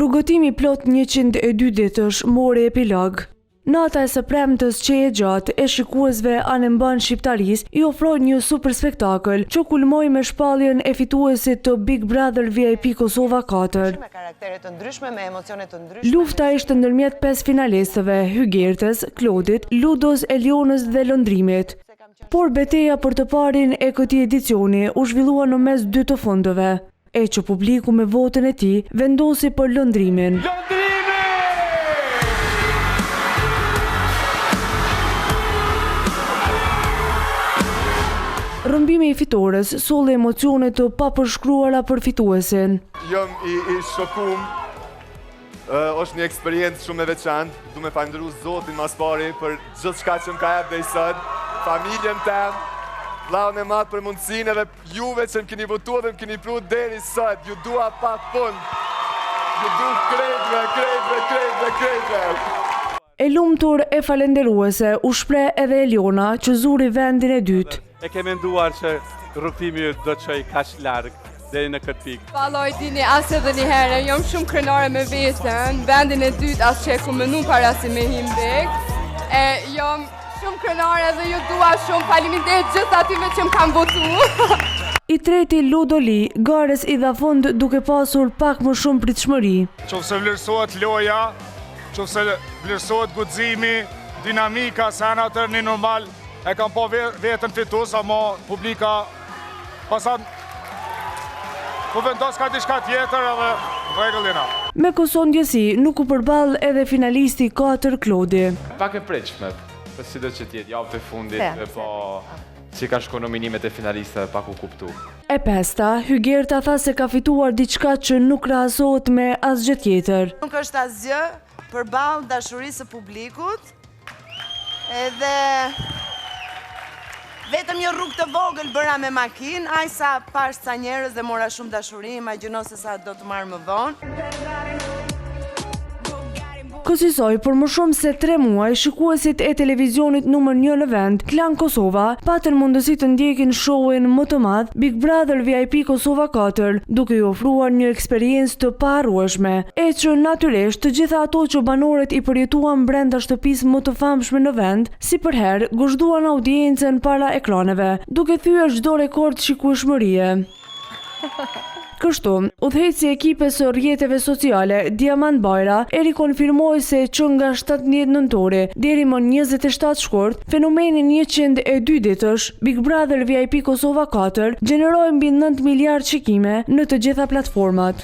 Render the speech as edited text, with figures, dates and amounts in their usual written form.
Rrugëtimi plot 102 ditësh mori epilog. Nata e së premtës që e gjatë e shikuesve anë shqiptaris i ofroi një super spektakël që kulmoi me shpalljen e fituesit të Big Brother VIP Kosova 4. Lufta ishte ndërmjet 5 finalistëve, Hygertës, Klodit, Ludos, Elionës dhe Londrimit. Por betejë për të parin e këtij edicioni u zhvillua në mes dy të fundeve, e që publiku me votën e tij vendosi për Londrimin. Rrëmbimi i fitores solli emocione të papërshkruara për fituesin. Jam i shokum. Është një eksperiencë shumë e veçantë. Du me falëndëru Zotin mas pari për gjithçka që më ka jep deri sot. Familjen tem, vllaun e madh për mundësinë edhe juve që më keni votuar dhe më keni pru deri sot. Ju dua pa fund. Ju dua krejtve. E lumtur e falenderuese u shpreh edhe Eliona që zuri vendin e dytë. E ke menduar që rrugtimi do të çojë kaq larg deri në këtë pikë? Valloj dini as edhe një herë, jam shumë krenare me veten, vendin e dytë as që ku mënu para se me him bek. Jam shumë krenare dhe ju dua shumë, faleminderit gjithë atyve që më kanë votuar. I treti Ludoli, gares i dha fund duke pasur pak më shumë pritshmëri. Qofse vlerësohet loja, qofse vlerësohet guximi, dinamika, sa në atë një normal, e kam po vetën fitus, ama publika pasat po vendos ka diçka tjetër edhe rregullina. Me kësondjesi nuk u përball edhe finalisti 4 Klodi. Pak e pritshme, për sido që tjetë javë të fundit, po si ka shku nominimet e finalistëve pak u kuptu. E pesta, Hygerta tha se ka fituar diçka që nuk krahasohet me asgjë tjetër. Nuk është asgjë përballë dashurisë së publikut, edhe vetëm një rrugë të vogël bëra me makinë, aq sa pash sa njerëz dhe mora shumë dashuri, imagjino se sa do të marr më vonë. Kësaj për më shumë se 3 muaj, shikuesit e televizionit numër 1 në vend, Klan Kosova, patën mundësi të ndjekin show-in më të madh Big Brother VIP Kosova 4, duke i ofruar një eksperiencë të paharrueshme, e që natyrisht të gjitha ato që banorët i përjetuan brenda shtëpisë më të famshme në vend, si për herë guzhduan audiencën para ekraneve, duke thyer çdo rekord shikueshmërie. Kështu, udhëheci i ekipes së rrjeteve sociale, Diamant Bajra, e rikonfirmoi se që nga 17 nëntori deri më 27 shkurt, fenomeni 102 ditësh, Big Brother VIP Kosova 4, gjeneroi mbi 9 miliard shikime në të gjitha platformat.